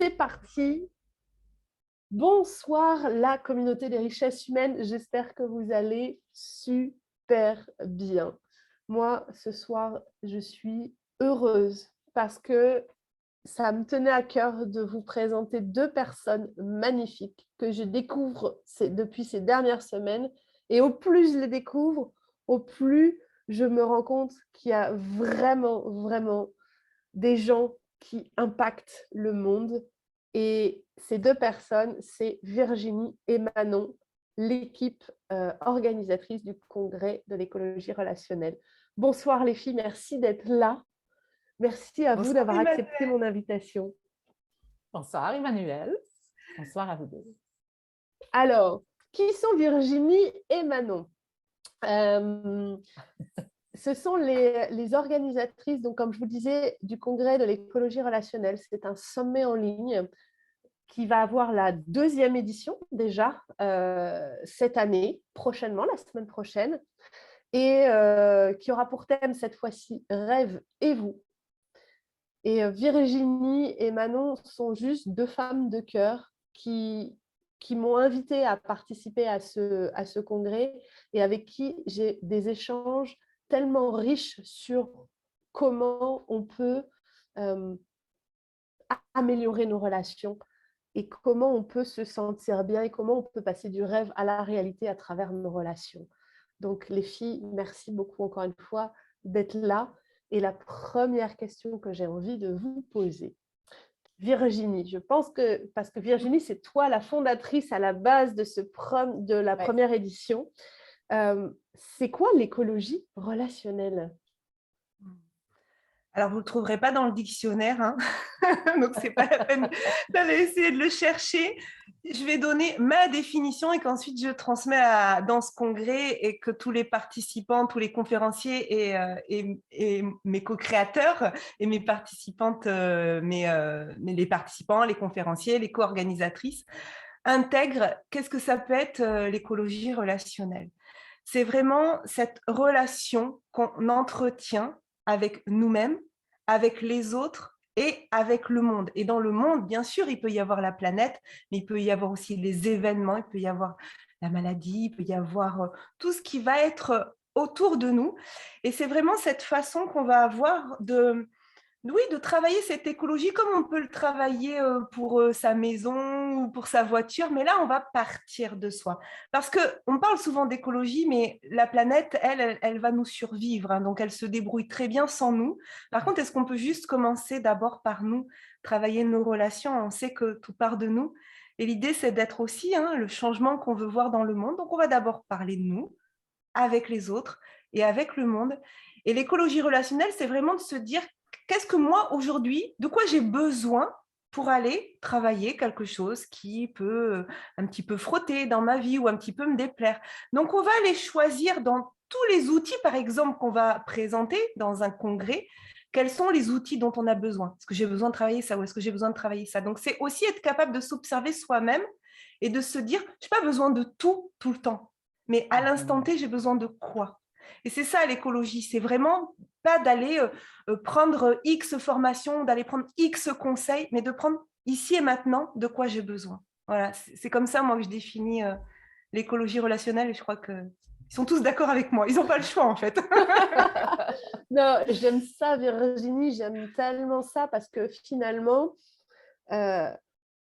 c'est parti. Bonsoir la communauté des richesses humaines, j'espère que vous allez super bien. Moi, ce soir, je suis heureuse parce que ça me tenait à cœur de vous présenter deux personnes magnifiques que je découvre depuis ces dernières semaines. Et au plus je les découvre, au plus je me rends compte qu'il y a vraiment des gens qui impactent le monde. Et ces deux personnes, c'est Virginie et Manon, l'équipe organisatrice du congrès de l'écologie relationnelle. Bonsoir les filles, merci d'être là. Merci à vous Bonsoir d'avoir accepté Emmanuel. mon invitation. Bonsoir Emmanuel. Bonsoir à vous deux. Alors, qui sont Virginie et Manon? Ce sont les organisatrices, donc comme je vous disais, du congrès de l'écologie relationnelle. C'est un sommet en ligne qui va avoir la deuxième édition déjà cette année, prochainement, la semaine prochaine, et qui aura pour thème cette fois-ci Rêve et vous. Et Virginie et Manon sont juste deux femmes de cœur qui m'ont invitée à participer à ce congrès et avec qui j'ai des échanges tellement riches sur comment on peut euh, améliorer nos relations et comment on peut se sentir bien et comment on peut passer du rêve à la réalité à travers nos relations. Donc les filles, merci beaucoup encore une fois d'être là. Et la première question que j'ai envie de vous poser, Virginie, je pense que, parce que Virginie, c'est toi la fondatrice à la base de la Ouais. première édition, c'est quoi l'écologie relationnelle? Alors, vous ne le trouverez pas dans le dictionnaire, hein. Donc c'est pas la peine d'aller essayer de le chercher. Je vais donner ma définition et qu'ensuite je transmets dans ce congrès et que tous les participants, tous les conférenciers et mes co-créateurs et mes participantes, les participants, les conférenciers, les co-organisatrices intègrent. Qu'est-ce que ça peut être l'écologie relationnelle? C'est vraiment cette relation qu'on entretient avec nous-mêmes, avec les autres et avec le monde. Et dans le monde, bien sûr, il peut y avoir la planète, mais il peut y avoir aussi les événements, il peut y avoir la maladie, il peut y avoir tout ce qui va être autour de nous. Et c'est vraiment cette façon qu'on va avoir de travailler cette écologie comme on peut le travailler pour sa maison ou pour sa voiture, mais là, on va partir de soi. Parce qu'on parle souvent d'écologie, mais la planète, elle va nous survivre, hein, donc elle se débrouille très bien sans nous. Par contre, est-ce qu'on peut juste commencer d'abord par nous, travailler nos relations? On sait que tout part de nous. Et l'idée, c'est d'être aussi le changement qu'on veut voir dans le monde. Donc, on va d'abord parler de nous, avec les autres et avec le monde. Et l'écologie relationnelle, c'est vraiment de se dire qu'est-ce que moi, aujourd'hui, de quoi j'ai besoin pour aller travailler quelque chose qui peut un petit peu frotter dans ma vie ou un petit peu me déplaire. Donc, on va aller choisir dans tous les outils, par exemple, qu'on va présenter dans un congrès, quels sont les outils dont on a besoin. Est-ce que j'ai besoin de travailler ça ou est-ce que j'ai besoin de travailler ça? Donc, c'est aussi être capable de s'observer soi-même et de se dire, je n'ai pas besoin de tout, tout le temps. Mais à l'instant T, j'ai besoin de quoi? Et c'est ça l'écologie, c'est vraiment pas d'aller prendre X formations, d'aller prendre X conseils, mais de prendre ici et maintenant de quoi j'ai besoin. Voilà, c'est comme ça moi que je définis l'écologie relationnelle et je crois qu'ils sont tous d'accord avec moi. Ils n'ont pas le choix en fait. Non, j'aime ça, Virginie, j'aime tellement ça parce que finalement, euh,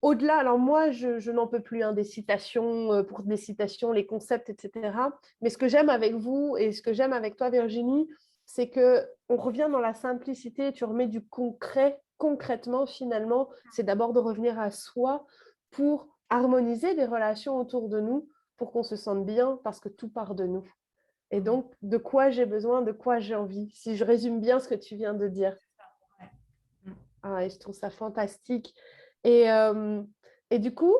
au-delà, alors moi, je n'en peux plus des citations, pour des citations, les concepts, etc. Mais ce que j'aime avec vous et ce que j'aime avec toi, Virginie, c'est qu'on revient dans la simplicité, tu remets du concret, concrètement, finalement, c'est d'abord de revenir à soi pour harmoniser les relations autour de nous, pour qu'on se sente bien, parce que tout part de nous. Et donc, de quoi j'ai besoin, de quoi j'ai envie, si je résume bien ce que tu viens de dire. Ah, et je trouve ça fantastique. Et, euh, et du coup,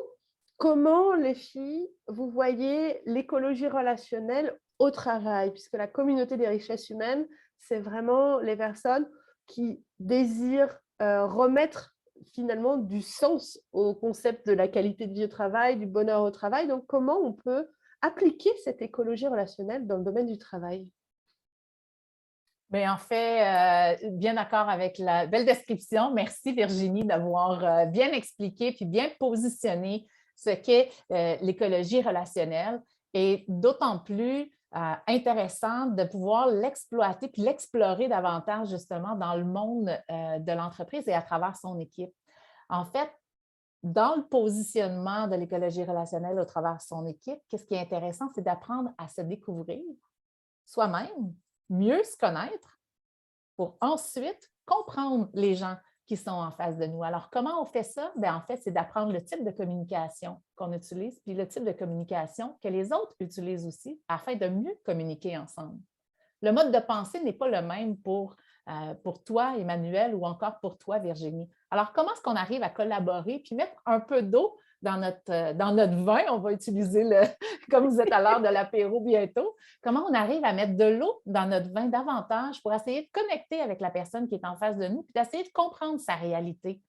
comment les filles, vous voyez l'écologie relationnelle au travail? Puisque la communauté des richesses humaines, c'est vraiment les personnes qui désirent remettre finalement du sens au concept de la qualité de vie au travail, du bonheur au travail. Donc, comment on peut appliquer cette écologie relationnelle dans le domaine du travail? Mais en fait, bien d'accord avec la belle description. Merci Virginie d'avoir bien expliqué puis bien positionné ce qu'est l'écologie relationnelle et d'autant plus intéressant de pouvoir l'exploiter puis l'explorer davantage justement dans le monde de l'entreprise et à travers son équipe. En fait, dans le positionnement de l'écologie relationnelle au travers de son équipe, qu'est-ce qui est intéressant, c'est d'apprendre à se découvrir soi-même, mieux se connaître pour ensuite comprendre les gens qui sont en face de nous. Alors, comment on fait ça? Bien, en fait, c'est d'apprendre le type de communication qu'on utilise, puis le type de communication que les autres utilisent aussi afin de mieux communiquer ensemble. Le mode de pensée n'est pas le même pour toi, Emmanuel, ou encore pour toi, Virginie. Alors, comment est-ce qu'on arrive à collaborer puis mettre un peu d'eau dans notre vin? On va utiliser comme vous êtes à l'heure de l'apéro bientôt. Comment on arrive à mettre de l'eau dans notre vin davantage pour essayer de connecter avec la personne qui est en face de nous puis d'essayer de comprendre sa réalité?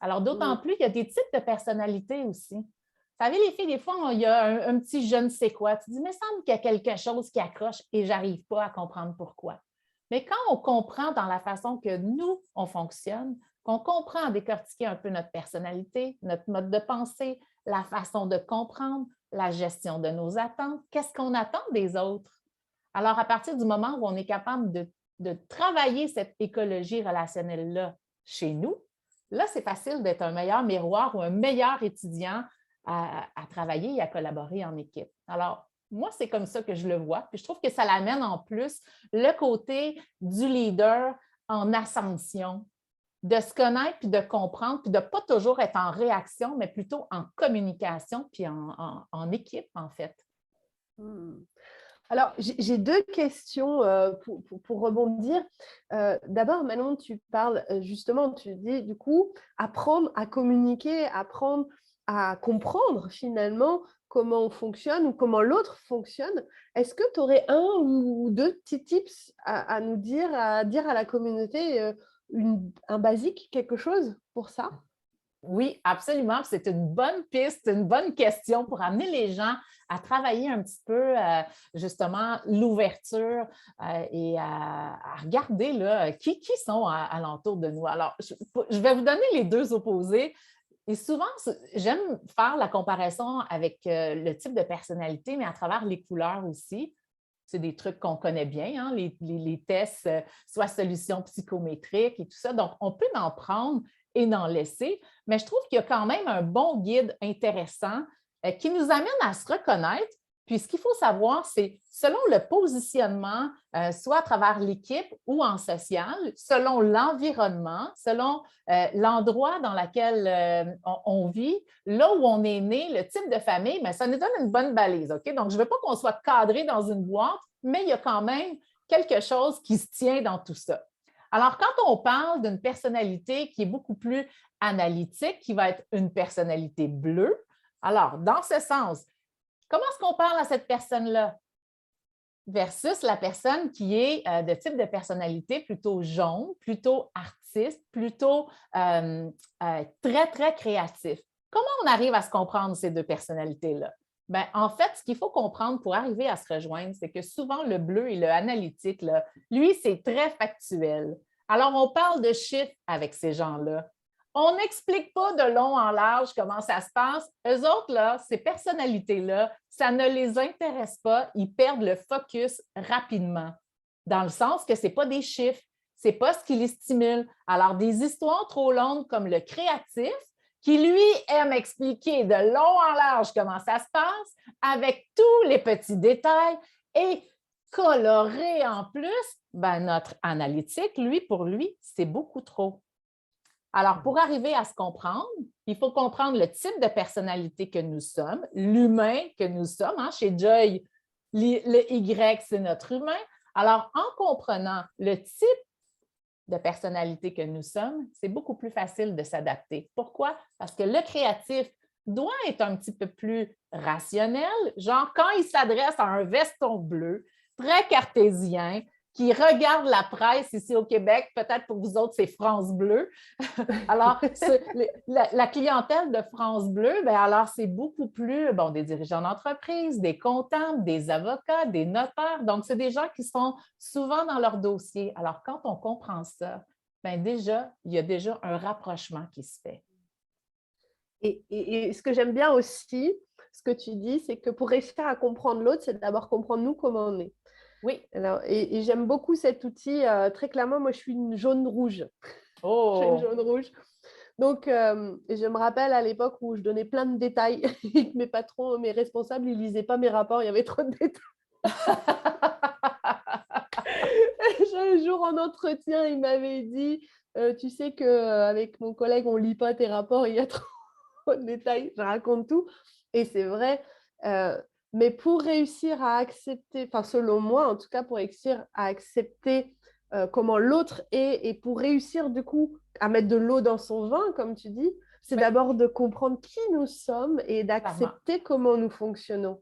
Alors, d'autant plus qu'il y a des types de personnalités aussi. Vous savez, les filles, des fois, il y a un petit je ne sais quoi. Tu dis, mais il me semble qu'il y a quelque chose qui accroche et je n'arrive pas à comprendre pourquoi. Mais quand on comprend dans la façon que nous, on fonctionne, qu'on comprend à décortiquer un peu notre personnalité, notre mode de pensée, la façon de comprendre, la gestion de nos attentes, qu'est-ce qu'on attend des autres? Alors, à partir du moment où on est capable de travailler cette écologie relationnelle-là chez nous, là, c'est facile d'être un meilleur miroir ou un meilleur étudiant à travailler et à collaborer en équipe. Alors, moi, c'est comme ça que je le vois. Puis je trouve que ça l'amène en plus le côté du leader en ascension, de se connaître puis de comprendre, puis de ne pas toujours être en réaction, mais plutôt en communication puis en équipe, en fait. Alors, j'ai deux questions pour rebondir. D'abord, Manon, tu parles justement, tu dis du coup, apprendre à communiquer, apprendre à comprendre finalement comment on fonctionne ou comment l'autre fonctionne. Est-ce que tu aurais un ou deux petits tips à nous dire, à dire à la communauté un basique, quelque chose pour ça? Oui, absolument. C'est une bonne piste, une bonne question pour amener les gens à travailler un petit peu justement l'ouverture et à regarder là, qui sont alentour de nous. Alors, je vais vous donner les deux opposés. Et souvent, j'aime faire la comparaison avec le type de personnalité, mais à travers les couleurs aussi. C'est des trucs qu'on connaît bien, hein, les tests, soit solutions psychométriques et tout ça. Donc, on peut en prendre et d'en laisser, mais je trouve qu'il y a quand même un bon guide intéressant qui nous amène à se reconnaître. Puis, ce qu'il faut savoir, c'est selon le positionnement, soit à travers l'équipe ou en social, selon l'environnement, selon l'endroit dans lequel on vit, là où on est né, le type de famille, bien, ça nous donne une bonne balise. OK? Donc, je ne veux pas qu'on soit cadré dans une boîte, mais il y a quand même quelque chose qui se tient dans tout ça. Alors, quand on parle d'une personnalité qui est beaucoup plus analytique, qui va être une personnalité bleue, alors, dans ce sens, comment est-ce qu'on parle à cette personne-là versus la personne qui est de type de personnalité plutôt jaune, plutôt artiste, plutôt très, très créatif? Comment on arrive à se comprendre ces deux personnalités-là? Bien, en fait, ce qu'il faut comprendre pour arriver à se rejoindre, c'est que souvent le bleu et le analytique, là, lui, c'est très factuel. Alors, on parle de chiffres avec ces gens-là. On n'explique pas de long en large comment ça se passe. Eux autres, là, ces personnalités-là, ça ne les intéresse pas. Ils perdent le focus rapidement, dans le sens que ce n'est pas des chiffres, ce n'est pas ce qui les stimule. Alors, des histoires trop longues comme le créatif, qui, lui, aime expliquer de long en large comment ça se passe, avec tous les petits détails et coloré en plus, ben, notre analytique, lui, pour lui, c'est beaucoup trop. Alors, pour arriver à se comprendre, il faut comprendre le type de personnalité que nous sommes, l'humain que nous sommes. Hein? Chez Joy, le Y, c'est notre humain. Alors, en comprenant le type de personnalité que nous sommes, c'est beaucoup plus facile de s'adapter. Pourquoi? Parce que le créatif doit être un petit peu plus rationnel, genre quand il s'adresse à un veston bleu, très cartésien, qui regardent la presse ici au Québec. Peut-être pour vous autres, c'est France Bleu. Alors, la clientèle de France Bleu, bien, alors c'est beaucoup plus des dirigeants d'entreprise, des comptables, des avocats, des notaires. Donc, c'est des gens qui sont souvent dans leur dossier. Alors, quand on comprend ça, bien déjà, il y a déjà un rapprochement qui se fait. Et ce que j'aime bien aussi, ce que tu dis, c'est que pour réussir à comprendre l'autre, c'est d'abord comprendre nous comment on est. Oui. Alors, et j'aime beaucoup cet outil. Très clairement, moi, je suis une jaune-rouge. Oh! Je suis une jaune-rouge. Donc, je me rappelle à l'époque où je donnais plein de détails et que mes patrons, mes responsables, ils ne lisaient pas mes rapports, il y avait trop de détails. Un jour en entretien, il m'avait dit tu sais qu'avec mon collègue, on ne lit pas tes rapports, il y a trop de détails, je raconte tout. Et c'est vrai, mais pour réussir à accepter, enfin selon moi en tout cas, pour réussir à accepter comment l'autre est et pour réussir du coup à mettre de l'eau dans son vin, comme tu dis, c'est d'abord de comprendre qui nous sommes et d'accepter comment nous fonctionnons.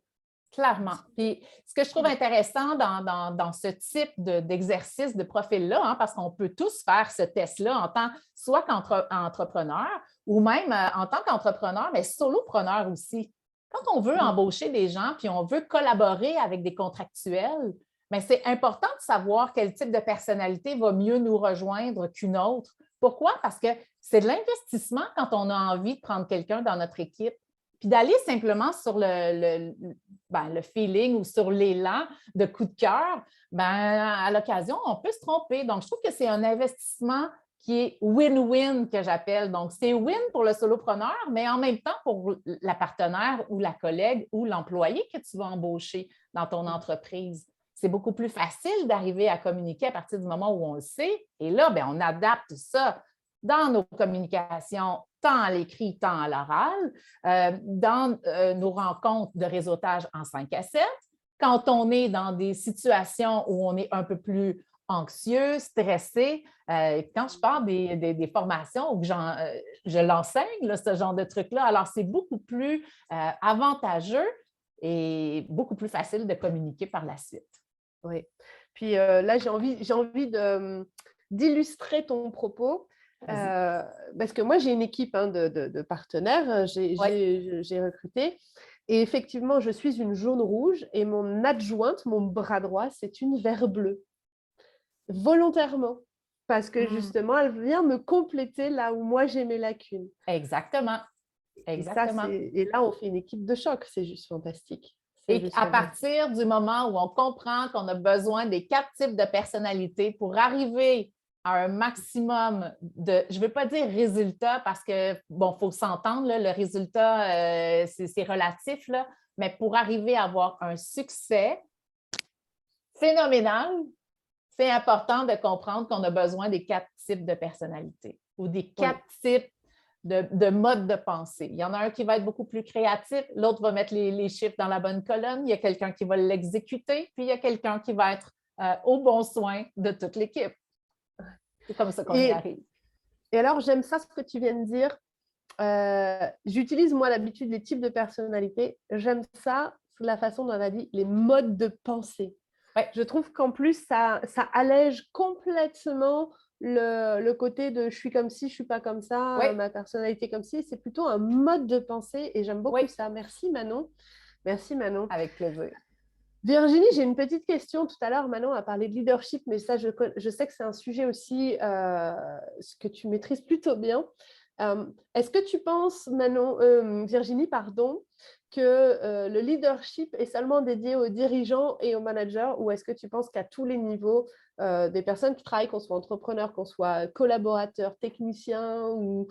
Clairement. Puis, ce que je trouve intéressant dans ce type d'exercice de profil-là, parce qu'on peut tous faire ce test-là en tant soit qu'entrepreneur ou même en tant qu'entrepreneur, mais solopreneur aussi. Quand on veut embaucher des gens puis on veut collaborer avec des contractuels, bien, c'est important de savoir quel type de personnalité va mieux nous rejoindre qu'une autre. Pourquoi? Parce que c'est de l'investissement quand on a envie de prendre quelqu'un dans notre équipe. Puis d'aller simplement sur le feeling ou sur l'élan de coup de cœur, à l'occasion, on peut se tromper. Donc, je trouve que c'est un investissement qui est win-win que j'appelle. Donc, c'est win pour le solopreneur, mais en même temps pour la partenaire ou la collègue ou l'employé que tu vas embaucher dans ton entreprise. C'est beaucoup plus facile d'arriver à communiquer à partir du moment où on le sait. Et là, bien, on adapte ça dans nos communications, tant à l'écrit, tant à l'oral, dans nos rencontres de réseautage en 5 à 7, quand on est dans des situations où on est un peu plus anxieux, stressé. Quand je parle des formations où je l'enseigne, ce genre de truc-là, alors c'est beaucoup plus avantageux et beaucoup plus facile de communiquer par la suite. Oui. Puis là, j'ai envie d'illustrer ton propos. Parce que moi, j'ai une équipe de partenaires, j'ai recruté. Et effectivement, je suis une jaune-rouge et mon adjointe, mon bras droit, c'est une vert bleu. Volontairement. Parce que justement, elle vient me compléter là où moi, j'ai mes lacunes. Exactement. Exactement. Et là, on fait une équipe de choc. C'est juste fantastique. Et à partir du moment où on comprend qu'on a besoin des 4 types de personnalités pour arriver à un maximum de, je ne veux pas dire résultat parce que, bon, il faut s'entendre, le résultat, c'est relatif, là, mais pour arriver à avoir un succès phénoménal, c'est important de comprendre qu'on a besoin des 4 types de personnalités ou des 4 types de modes de pensée. Il y en a un qui va être beaucoup plus créatif, l'autre va mettre les chiffres dans la bonne colonne, il y a quelqu'un qui va l'exécuter, puis il y a quelqu'un qui va être au bon soin de toute l'équipe. C'est comme ça qu'on y arrive. Et alors, j'aime ça ce que tu viens de dire. J'utilise moi d'habitude les types de personnalités. J'aime ça, c'est la façon dont on a dit les modes de pensée. Ouais. Je trouve qu'en plus, ça allège complètement le côté de je suis comme ci, je ne suis pas comme ça, ma personnalité comme ci. C'est plutôt un mode de pensée et j'aime beaucoup ça. Merci Manon. Merci Manon. Avec plaisir. Virginie, j'ai une petite question. Tout à l'heure, Manon a parlé de leadership, mais ça, je sais que c'est un sujet aussi que tu maîtrises plutôt bien. Est-ce que tu penses, Virginie, que le leadership est seulement dédié aux dirigeants et aux managers, ou est-ce que tu penses qu'à tous les niveaux, des personnes qui travaillent, qu'on soit entrepreneur, qu'on soit collaborateur, technicien ou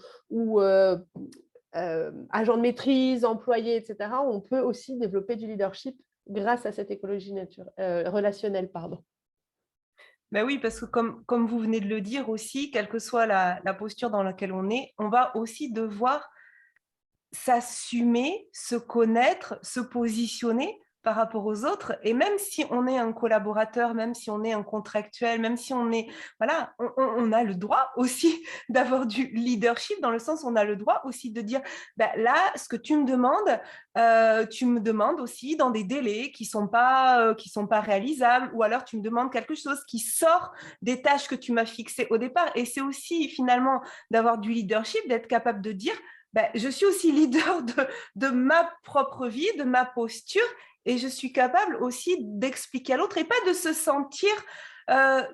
agent de maîtrise, employé, etc., on peut aussi développer du leadership grâce à cette écologie relationnelle, pardon. Ben oui, parce que comme vous venez de le dire aussi, quelle que soit la posture dans laquelle on est, on va aussi devoir s'assumer, se connaître, se positionner, par rapport aux autres. Et même si on est un collaborateur, même si on est un contractuel, même si on est... Voilà, on a le droit aussi d'avoir du leadership, dans le sens où on a le droit aussi de dire, là, ce que tu me demandes aussi dans des délais qui sont pas réalisables, ou alors tu me demandes quelque chose qui sort des tâches que tu m'as fixées au départ. Et c'est aussi finalement d'avoir du leadership, d'être capable de dire, je suis aussi leader de ma propre vie, de ma posture, et je suis capable aussi d'expliquer à l'autre et pas de se sentir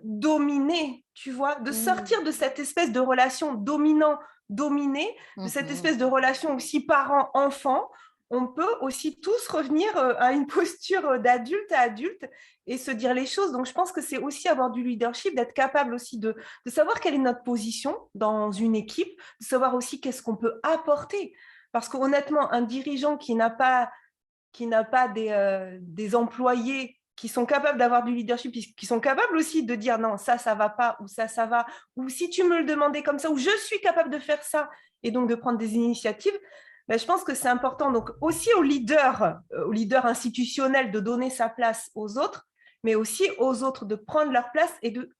dominé, tu vois, de sortir de cette espèce de relation dominant-dominé, de cette espèce de relation aussi parent-enfant. On peut aussi tous revenir à une posture d'adulte à adulte et se dire les choses. Donc, je pense que c'est aussi avoir du leadership, d'être capable aussi de savoir quelle est notre position dans une équipe, de savoir aussi qu'est-ce qu'on peut apporter. Parce qu'honnêtement, un dirigeant qui n'a pas des employés qui sont capables d'avoir du leadership, qui sont capables aussi de dire non, ça va pas, ou ça va, ou si tu me le demandais comme ça, ou je suis capable de faire ça, et donc de prendre des initiatives, je pense que c'est important. Donc aussi au leader institutionnel de donner sa place aux autres, mais aussi aux autres de prendre leur place,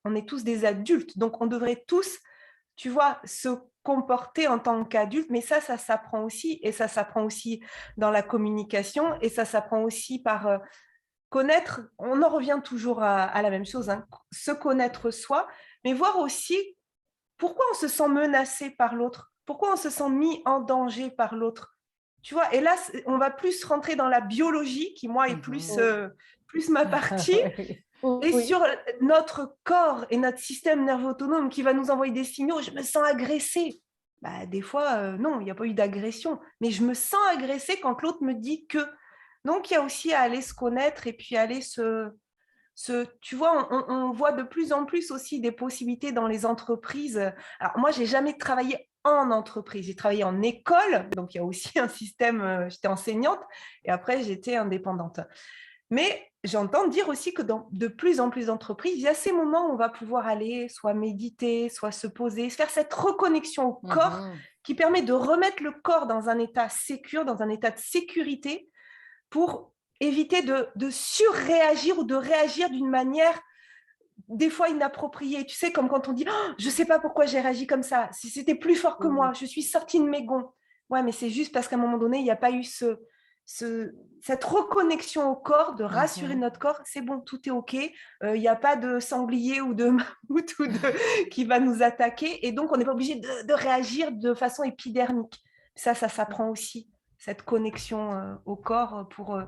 on est tous des adultes, donc on devrait tous, tu vois, se comporter en tant qu'adulte, mais ça s'apprend aussi, et ça s'apprend aussi dans la communication, et ça s'apprend aussi par connaître, on en revient toujours à la même chose, hein, se connaître soi, mais voir aussi pourquoi on se sent menacé par l'autre, pourquoi on se sent mis en danger par l'autre, tu vois, et là, on va plus rentrer dans la biologie, qui moi est plus ma partie, et sur notre corps et notre système nerveux autonome qui va nous envoyer des signaux, je me sens agressée. Des fois, non, il n'y a pas eu d'agression, mais je me sens agressée quand l'autre me dit que. Donc, il y a aussi à aller se connaître et puis aller tu vois, on voit de plus en plus aussi des possibilités dans les entreprises. Alors, moi, je n'ai jamais travaillé en entreprise, j'ai travaillé en école, donc il y a aussi un système, j'étais enseignante, et après, j'étais indépendante. Mais j'entends dire aussi que dans de plus en plus d'entreprises, il y a ces moments où on va pouvoir aller soit méditer, soit se poser, faire cette reconnexion au corps qui permet de remettre le corps dans un état sécure, dans un état de sécurité pour éviter de surréagir ou de réagir d'une manière des fois inappropriée. Tu sais, comme quand on dit oh, « je ne sais pas pourquoi j'ai réagi comme ça, c'était plus fort que moi, je suis sortie de mes gonds ». Ouais, mais c'est juste parce qu'à un moment donné, il n'y a pas eu cette reconnexion au corps, de rassurer notre corps, c'est bon, tout est OK, il n'y a pas de sanglier ou de mammouth qui va nous attaquer, et donc on n'est pas obligé de réagir de façon épidermique. Ça s'apprend aussi, cette connexion au corps pour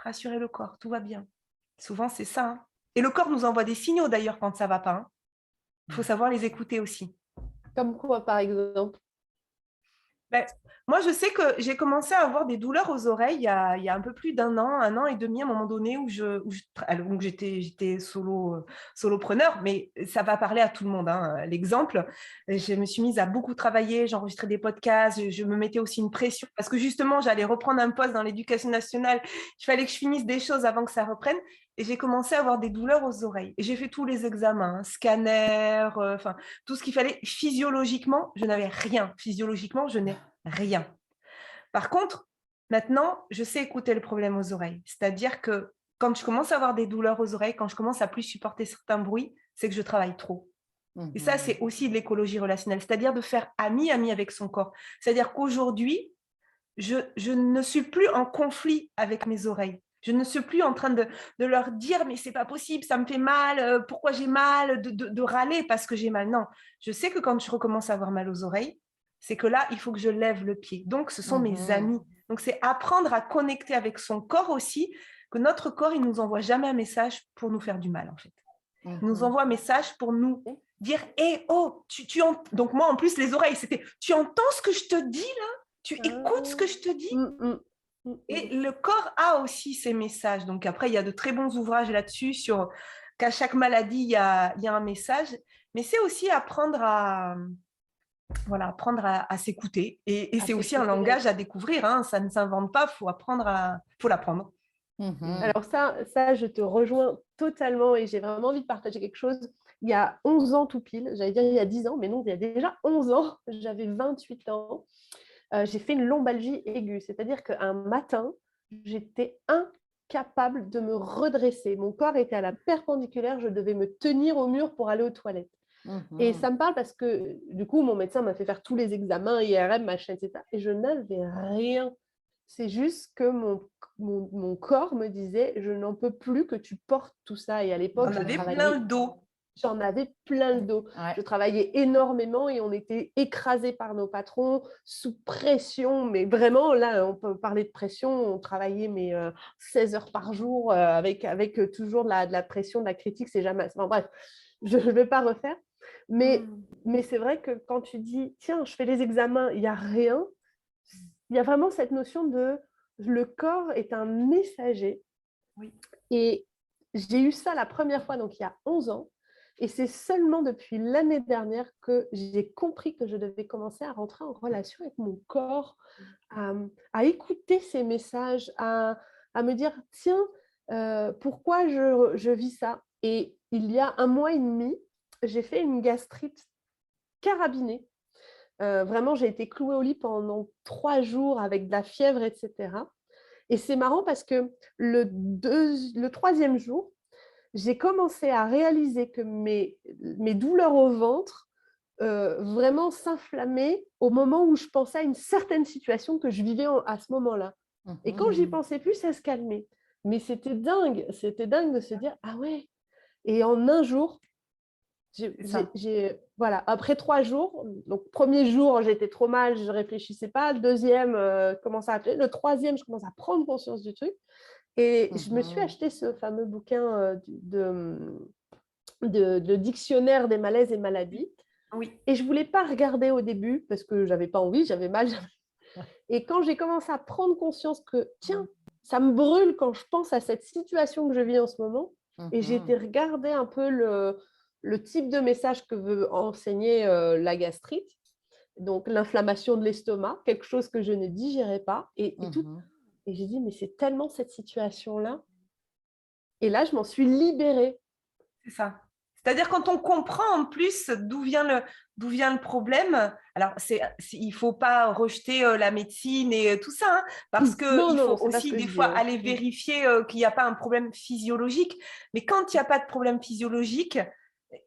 rassurer le corps, tout va bien. Souvent, c'est ça. Hein. Et le corps nous envoie des signaux d'ailleurs quand ça ne va pas. Hein. Il faut savoir les écouter aussi. Comme quoi, par exemple? Moi, je sais que j'ai commencé à avoir des douleurs aux oreilles il y a un peu plus d'un an et demi, à un moment donné, où j'étais solopreneur, mais ça va parler à tout le monde. Hein. L'exemple, je me suis mise à beaucoup travailler, j'enregistrais des podcasts, je me mettais aussi une pression, parce que justement, j'allais reprendre un poste dans l'éducation nationale, il fallait que je finisse des choses avant que ça reprenne, et j'ai commencé à avoir des douleurs aux oreilles. Et j'ai fait tous les examens, hein, scanner, tout ce qu'il fallait. Physiologiquement, je n'avais rien. Physiologiquement, je n'ai rien. Par contre, maintenant, je sais écouter le problème aux oreilles. C'est-à-dire que quand je commence à avoir des douleurs aux oreilles, quand je commence à plus supporter certains bruits, c'est que je travaille trop. Et ça, c'est aussi de l'écologie relationnelle, c'est-à-dire de faire ami avec son corps. C'est-à-dire qu'aujourd'hui, je ne suis plus en conflit avec mes oreilles. Je ne suis plus en train de leur dire « mais c'est pas possible, ça me fait mal, pourquoi j'ai mal ?» de râler parce que j'ai mal. Non, je sais que quand je recommence à avoir mal aux oreilles, c'est que là, il faut que je lève le pied. Donc, ce sont mes amis. Donc, c'est apprendre à connecter avec son corps aussi, que notre corps, il ne nous envoie jamais un message pour nous faire du mal, en fait. Il nous envoie un message pour nous dire « hé, oh, donc moi, en plus, les oreilles, c'était « tu entends ce que je te dis, là ? Tu écoutes ce que je te dis ?» Et le corps a aussi ces messages. Donc, après, il y a de très bons ouvrages là-dessus sur qu'à chaque maladie, il y a un message. Mais c'est aussi apprendre à s'écouter. Et c'est aussi un langage à découvrir. Hein. Ça ne s'invente pas, faut l'apprendre. Alors ça, je te rejoins totalement et j'ai vraiment envie de partager quelque chose. Il y a 11 ans tout pile, j'allais dire il y a 10 ans, mais non, il y a déjà 11 ans, j'avais 28 ans. J'ai fait une lombalgie aiguë, c'est-à-dire qu'un matin, j'étais incapable de me redresser. Mon corps était à la perpendiculaire, je devais me tenir au mur pour aller aux toilettes. Et ça me parle parce que, du coup, mon médecin m'a fait faire tous les examens, IRM, machin, etc. Et je n'avais rien. C'est juste que mon corps me disait, je n'en peux plus que tu portes tout ça. Et à l'époque, On avait plein le dos. J'en avais plein le dos. Ouais. Je travaillais énormément et on était écrasés par nos patrons, sous pression. Mais vraiment, là, on peut parler de pression. On travaillait 16 heures par jour avec toujours de la pression, de la critique. C'est jamais... Enfin, bref, je ne vais pas refaire. Mais c'est vrai que quand tu dis, tiens, je fais les examens, il n'y a rien, il y a vraiment cette notion de le corps est un messager. Oui. Et j'ai eu ça la première fois, donc il y a 11 ans. Et c'est seulement depuis l'année dernière que j'ai compris que je devais commencer à rentrer en relation avec mon corps, à écouter ces messages, à me dire, tiens, pourquoi je vis ça? Et il y a 1 mois et demi, j'ai fait une gastrite carabinée. Vraiment, j'ai été clouée au lit pendant 3 jours avec de la fièvre, etc. Et c'est marrant parce que le 3e jour, j'ai commencé à réaliser que mes douleurs au ventre vraiment s'inflammaient au moment où je pensais à une certaine situation que je vivais à ce moment-là. Et quand j'y pensais plus, ça se calmait. Mais c'était dingue de se dire, ah ouais. Et en 1 jour, voilà, après 3 jours, donc 1er jour, j'étais trop mal, je ne réfléchissais pas. Le 2e, commençait à appeler. Le 3e, je commence à prendre conscience du truc. Et je me suis acheté ce fameux bouquin de dictionnaire des malaises et maladies. Oui. Et je ne voulais pas regarder au début parce que je n'avais pas envie, j'avais mal. Et quand j'ai commencé à prendre conscience que, tiens, ça me brûle quand je pense à cette situation que je vis en ce moment, et j'ai été regarder un peu le type de message que veut enseigner la gastrite, donc l'inflammation de l'estomac, quelque chose que je ne digérais pas. Et j'ai dit, mais c'est tellement cette situation-là. Et là, je m'en suis libérée. C'est ça. C'est-à-dire quand on comprend en plus d'où vient le problème, alors il ne faut pas rejeter la médecine et tout ça, hein, parce qu'il faut aussi des fois aller vérifier qu'il n'y a pas un problème physiologique. Mais quand il n'y a pas de problème physiologique,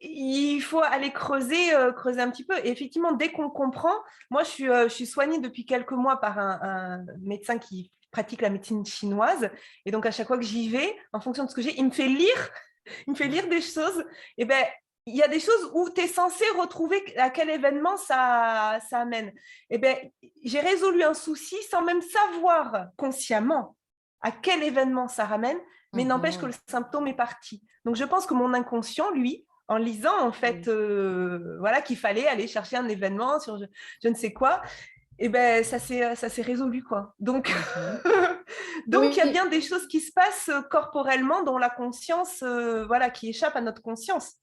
il faut aller creuser un petit peu. Et effectivement, dès qu'on comprend, moi je suis soignée depuis quelques mois par un médecin qui pratique la médecine chinoise. Et donc à chaque fois que j'y vais, en fonction de ce que j'ai, il me fait lire des choses. Et ben, il y a des choses où tu es censé retrouver à quel événement ça amène. Et ben, j'ai résolu un souci sans même savoir consciemment à quel événement ça ramène, mais n'empêche que le symptôme est parti. Donc, je pense que mon inconscient, lui, en lisant, en fait, voilà, qu'il fallait aller chercher un événement sur je ne sais quoi, et ben ça s'est résolu, quoi. Donc, donc il y a bien des choses qui se passent corporellement dans la conscience, voilà, qui échappent à notre conscience.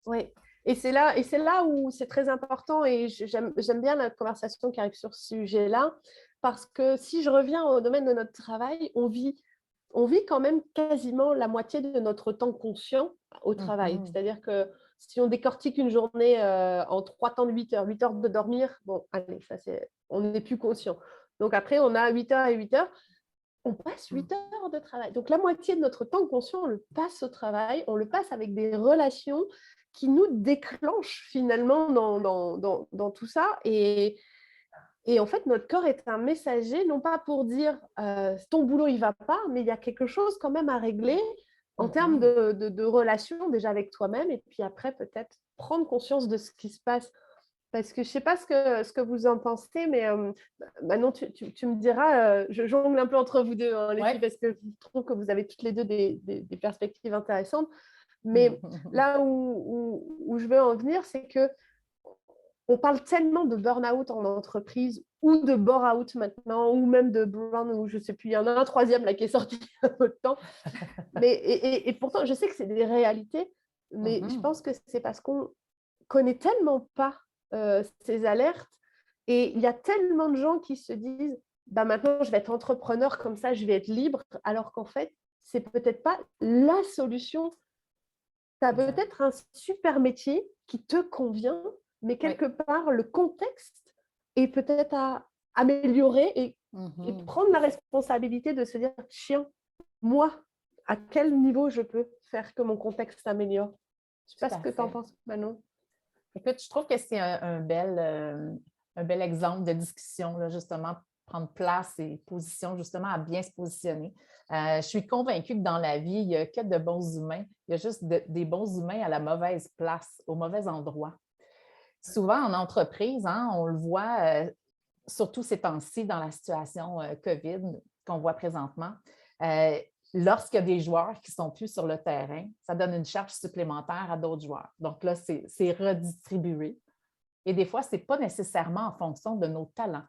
Oui, et c'est là où c'est très important, et j'aime bien la conversation qui arrive sur ce sujet-là, parce que si je reviens au domaine de notre travail, on vit quand même quasiment la moitié de notre temps conscient au travail. C'est-à-dire que si on décortique une journée en 3 temps de 8 heures, 8 heures de dormir, bon, allez, on n'est plus conscient. Donc après, on a 8 heures et 8 heures. On passe 8 heures de travail. Donc la moitié de notre temps conscient, on le passe au travail, on le passe avec des relations qui nous déclenchent finalement dans tout ça. Et en fait, notre corps est un messager, non pas pour dire ton boulot, il ne va pas, mais il y a quelque chose quand même à régler en termes de relations déjà avec toi-même, et puis après, peut-être prendre conscience de ce qui se passe. Parce que je ne sais pas ce que vous en pensez, mais Manon, tu me diras, je jongle un peu entre vous deux, hein, les filles, parce que je trouve que vous avez toutes les deux des perspectives intéressantes. Mais là où je veux en venir, c'est que on parle tellement de burn-out en entreprise, ou de bore-out maintenant, ou même de burn, ou je ne sais plus, il y en a un 3e là qui est sorti il y a peu de temps. Mais, et pourtant, je sais que c'est des réalités, mais je pense que c'est parce qu'on ne connaît tellement pas ces alertes, et il y a tellement de gens qui se disent bah maintenant je vais être entrepreneur, comme ça je vais être libre, alors qu'en fait c'est peut-être pas la solution. Tu as peut-être un super métier qui te convient, mais quelque part le contexte est peut-être à améliorer, et prendre la responsabilité de se dire tiens, moi, à quel niveau je peux faire que mon contexte s'améliore. Je ne sais pas Tout ce à que tu en fait. penses, Manon. Écoute, je trouve que c'est un bel exemple de discussion, là, justement, prendre place et position, justement, à bien se positionner. Je suis convaincue que dans la vie, il n'y a que de bons humains. Il y a juste des bons humains à la mauvaise place, au mauvais endroit. Souvent, en entreprise, hein, on le voit, surtout ces temps-ci, dans la situation COVID qu'on voit présentement. Lorsqu'il y a des joueurs qui ne sont plus sur le terrain, ça donne une charge supplémentaire à d'autres joueurs. Donc là, c'est redistribué. Et des fois, ce n'est pas nécessairement en fonction de nos talents.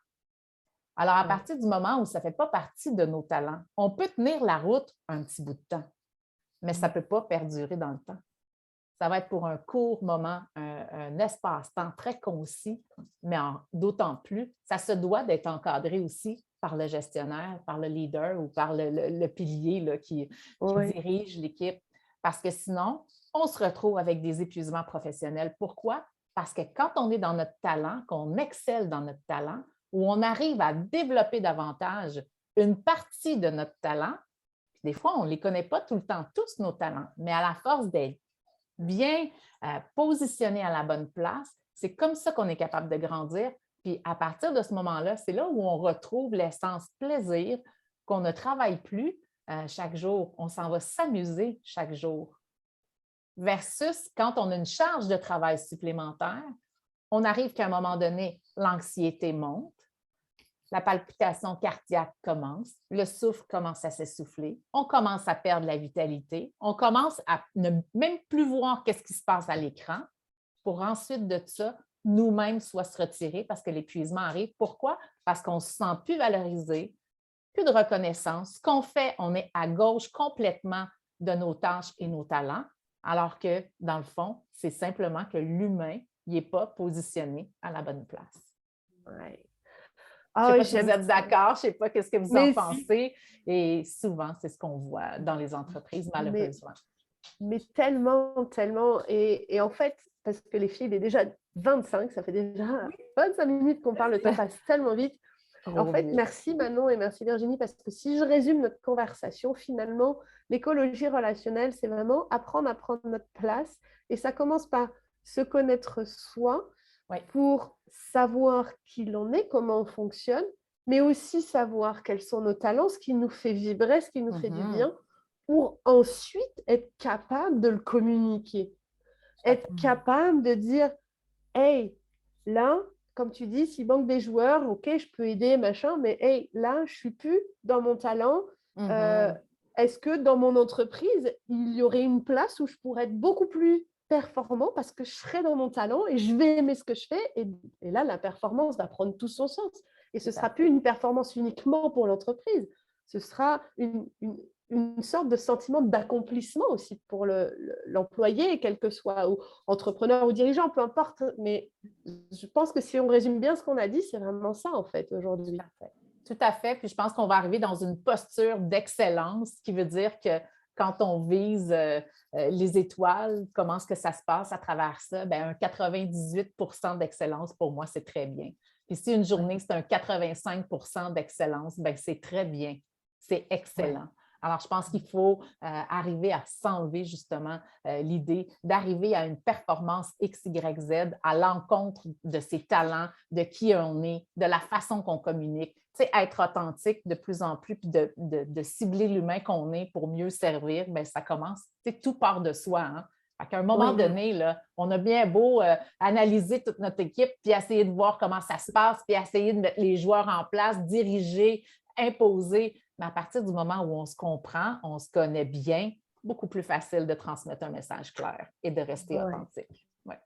Alors, à partir du moment où ça ne fait pas partie de nos talents, on peut tenir la route un petit bout de temps, mais ça ne peut pas perdurer dans le temps. Ça va être pour un court moment, un espace-temps très concis, mais d'autant plus, ça se doit d'être encadré aussi par le gestionnaire, par le leader ou par le pilier là, qui dirige l'équipe. Parce que sinon, on se retrouve avec des épuisements professionnels. Pourquoi? Parce que quand on est dans notre talent, qu'on excelle dans notre talent, où on arrive à développer davantage une partie de notre talent, des fois, on ne les connaît pas tout le temps, tous nos talents, mais à la force d'être bien positionné à la bonne place, c'est comme ça qu'on est capable de grandir. Puis à partir de ce moment-là, c'est là où on retrouve l'essence plaisir, qu'on ne travaille plus chaque jour, on s'en va s'amuser chaque jour. Versus quand on a une charge de travail supplémentaire, on arrive qu'à un moment donné, l'anxiété monte, la palpitation cardiaque commence, le souffle commence à s'essouffler, on commence à perdre la vitalité, on commence à ne même plus voir qu'est-ce qui se passe à l'écran pour ensuite de ça, nous-mêmes soit se retirer parce que l'épuisement arrive. Pourquoi? Parce qu'on ne se sent plus valorisé, plus de reconnaissance. Ce qu'on fait, on est à gauche complètement de nos tâches et nos talents, alors que, dans le fond, c'est simplement que l'humain n'est pas positionné à la bonne place. Ouais. Je ne sais pas si vous êtes d'accord, je ne sais pas ce que vous en pensez. Et souvent, c'est ce qu'on voit dans les entreprises, malheureusement. Mais tellement, tellement. Et en fait, parce que les filles, il est déjà 25, ça fait déjà 25 minutes qu'on parle, le temps passe tellement vite. En fait, merci Manon et merci Virginie, parce que si je résume notre conversation, finalement, l'écologie relationnelle, c'est vraiment apprendre à prendre notre place. Et ça commence par se connaître soi pour savoir qui l'on est, comment on fonctionne, mais aussi savoir quels sont nos talents, ce qui nous fait vibrer, ce qui nous fait du bien, pour ensuite être capable de le communiquer. Être capable de dire, hey, là, comme tu dis, s'il manque des joueurs, ok, je peux aider, machin, mais hey, là, je ne suis plus dans mon talent. Est-ce que dans mon entreprise, il y aurait une place où je pourrais être beaucoup plus performant parce que je serai dans mon talent et je vais aimer ce que je fais et là, la performance va prendre tout son sens. Et ce ne sera plus une performance uniquement pour l'entreprise, ce sera une sorte de sentiment d'accomplissement aussi pour l'employé, quel que soit, ou entrepreneur ou dirigeant, peu importe. Mais je pense que si on résume bien ce qu'on a dit, c'est vraiment ça en fait aujourd'hui. Tout à fait. Puis je pense qu'on va arriver dans une posture d'excellence, ce qui veut dire que quand on vise les étoiles, comment est-ce que ça se passe à travers ça? Bien, un 98 d'excellence, pour moi, c'est très bien. Puis si une journée, c'est un 85 d'excellence, bien, c'est très bien. C'est excellent. Alors, je pense qu'il faut arriver à s'enlever justement l'idée d'arriver à une performance X, Y, Z à l'encontre de ses talents, de qui on est, de la façon qu'on communique. Tu sais, être authentique de plus en plus, puis de cibler l'humain qu'on est pour mieux servir, bien, ça commence, tu sais, tout part de soi. Hein? À un moment donné, là, on a bien beau analyser toute notre équipe, puis essayer de voir comment ça se passe, puis essayer de mettre les joueurs en place, diriger, imposer. Mais à partir du moment où on se comprend, on se connaît bien, beaucoup plus facile de transmettre un message clair et de rester authentique. Ouais.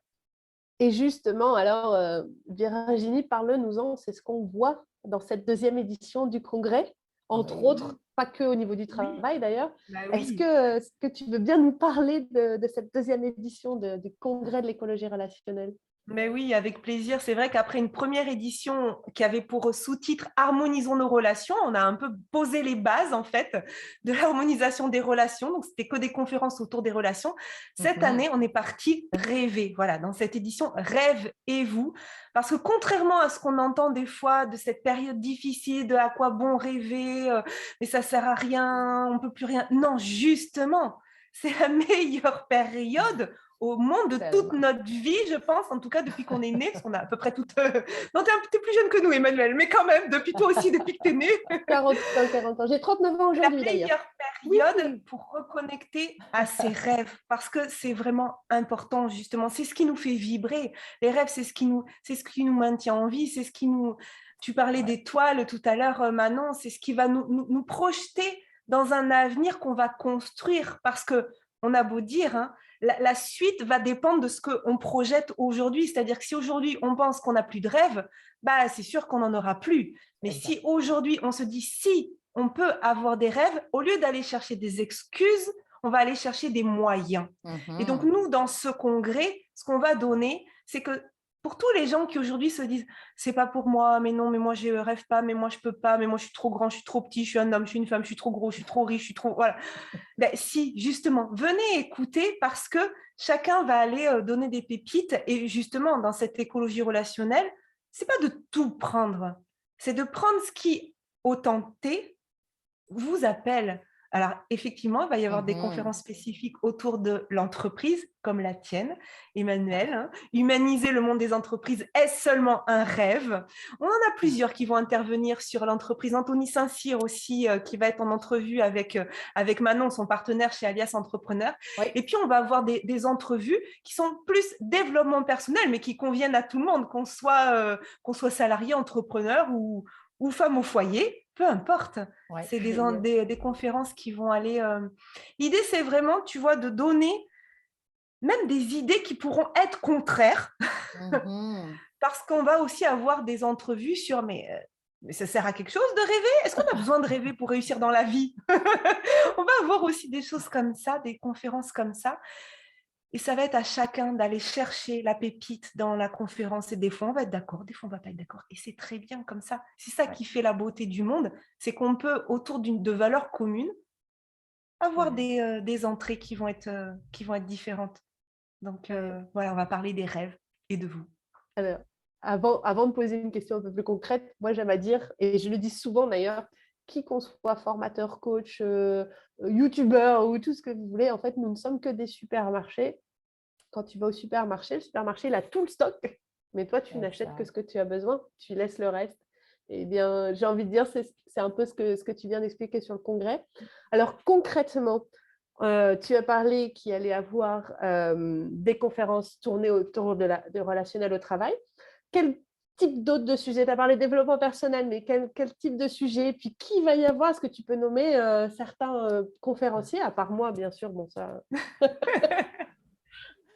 Et justement, alors, Virginie, parle-nous-en, c'est ce qu'on voit dans cette deuxième édition du congrès, entre autres, pas que au niveau du travail d'ailleurs. Est-ce que tu veux bien nous parler de cette deuxième édition du congrès de l'écologie relationnelle? Mais oui, avec plaisir. C'est vrai qu'après une première édition qui avait pour sous-titre Harmonisons nos relations, on a un peu posé les bases en fait de l'harmonisation des relations. Donc, c'était que des conférences autour des relations. Cette année, on est parti rêver. Voilà, dans cette édition, rêve et vous. Parce que contrairement à ce qu'on entend des fois de cette période difficile, de à quoi bon rêver, mais ça sert à rien, on peut plus rien. Non, justement, c'est la meilleure période au monde de toute notre vie, je pense, en tout cas depuis qu'on est né, parce qu'on a à peu près toutes... Non, t'es plus jeune que nous, Emmanuel, mais quand même, depuis toi aussi, depuis que t'es né. 40 ans, 40 ans. J'ai 39 ans aujourd'hui, d'ailleurs. La meilleure période pour reconnecter à ses rêves, parce que c'est vraiment important, justement. C'est ce qui nous fait vibrer. Les rêves, c'est ce qui nous maintient en vie, c'est ce qui nous... Tu parlais d'étoiles tout à l'heure, Manon, c'est ce qui va nous projeter dans un avenir qu'on va construire, parce que on a beau dire, hein, la suite va dépendre de ce qu'on projette aujourd'hui. C'est-à-dire que si aujourd'hui, on pense qu'on n'a plus de rêve, bah, c'est sûr qu'on n'en aura plus. Mais si aujourd'hui, on se dit, si on peut avoir des rêves, au lieu d'aller chercher des excuses, on va aller chercher des moyens. Et donc, nous, dans ce congrès, ce qu'on va donner, c'est que pour tous les gens qui aujourd'hui se disent c'est pas pour moi, mais non, mais moi je rêve pas, mais moi je peux pas, mais moi je suis trop grand, je suis trop petit, je suis un homme, je suis une femme, je suis trop gros, je suis trop riche, je suis trop... Voilà. Ben, si, justement, venez écouter parce que chacun va aller donner des pépites et justement, dans cette écologie relationnelle, c'est pas de tout prendre, c'est de prendre ce qui, autant T, vous appelle. Alors, effectivement, il va y avoir des conférences spécifiques autour de l'entreprise, comme la tienne, Emmanuel. Hein. Humaniser le monde des entreprises, est-ce seulement un rêve? On en a plusieurs qui vont intervenir sur l'entreprise. Anthony Saint-Cyr aussi, qui va être en entrevue avec Manon, son partenaire chez Alias Entrepreneur. Oui. Et puis, on va avoir des entrevues qui sont plus développement personnel, mais qui conviennent à tout le monde, qu'on soit salarié, entrepreneur ou femme au foyer. Peu importe, ouais, c'est des conférences qui vont aller... L'idée, c'est vraiment, tu vois, de donner même des idées qui pourront être contraires, parce qu'on va aussi avoir des entrevues sur, mais ça sert à quelque chose de rêver? Est-ce qu'on a besoin de rêver pour réussir dans la vie? On va avoir aussi des choses comme ça, des conférences comme ça. Et ça va être à chacun d'aller chercher la pépite dans la conférence. Et des fois, on va être d'accord, des fois, on ne va pas être d'accord. Et c'est très bien comme ça. C'est ça qui fait la beauté du monde. C'est qu'on peut, autour de valeurs communes, avoir des entrées qui vont être différentes. Donc, voilà, on va parler des rêves et de vous. Alors, avant de poser une question un peu plus concrète, moi, j'aime à dire, et je le dis souvent d'ailleurs, qui qu'on soit formateur, coach, youtubeur ou tout ce que vous voulez, en fait, nous ne sommes que des supermarchés. Quand tu vas au supermarché, le supermarché, il a tout le stock, mais toi, tu n'achètes que ce que tu as besoin, tu laisses le reste. Eh bien, j'ai envie de dire, c'est un peu ce que tu viens d'expliquer sur le congrès. Alors, concrètement, tu as parlé qu'il allait avoir des conférences tournées autour de relationnel au travail. Quel type d'autres de sujets? Tu as parlé de développement personnel, mais quel type de sujet? Puis qui va y avoir? Est-ce que tu peux nommer certains conférenciers, à part moi, bien sûr, bon ça...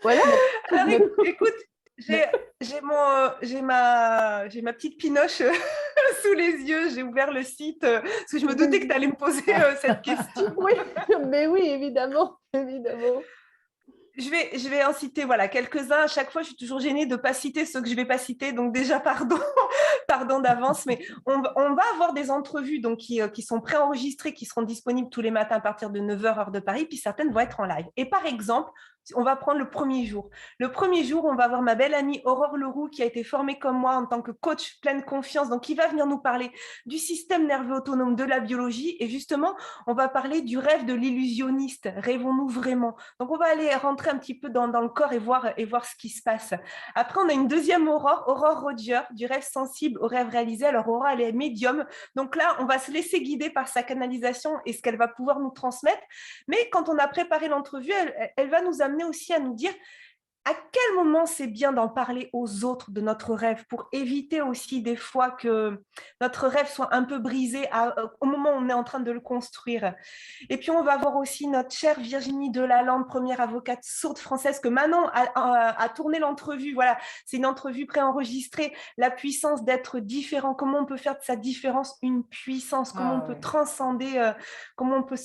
Voilà. Alors, écoute, j'ai ma petite pinoche sous les yeux. J'ai ouvert le site parce que je me doutais que tu allais me poser cette question. Oui, mais oui, évidemment, évidemment. Je vais en citer quelques-uns. À chaque fois, je suis toujours gênée de ne pas citer ceux que je ne vais pas citer. Donc déjà, pardon d'avance. Mais on va avoir des entrevues donc, qui sont préenregistrées, qui seront disponibles tous les matins à partir de 9h, heure de Paris. Puis certaines vont être en live. Et par exemple, on va prendre le premier jour. Le premier jour, on va avoir ma belle amie Aurore Leroux qui a été formée comme moi en tant que coach pleine confiance. Donc, qui va venir nous parler du système nerveux autonome, de la biologie. Et justement, on va parler du rêve de l'illusionniste. Rêvons-nous vraiment? Donc, on va aller rentrer un petit peu dans le corps et voir ce qui se passe. Après, on a une deuxième Aurore Roger, du rêve sensible au rêve réalisé. Alors, Aurore, elle est médium. Donc là, on va se laisser guider par sa canalisation et ce qu'elle va pouvoir nous transmettre. Mais quand on a préparé l'entrevue, elle va nous amener aussi à nous dire à quel moment c'est bien d'en parler aux autres de notre rêve pour éviter aussi des fois que notre rêve soit un peu brisé au moment où on est en train de le construire. Et puis, on va voir aussi notre chère Virginie Delalande, première avocate sourde française, que Manon a tourné l'entrevue. Voilà, c'est une entrevue préenregistrée. La puissance d'être différent, comment on peut faire de sa différence une puissance, comment on peut transcender, comment on peut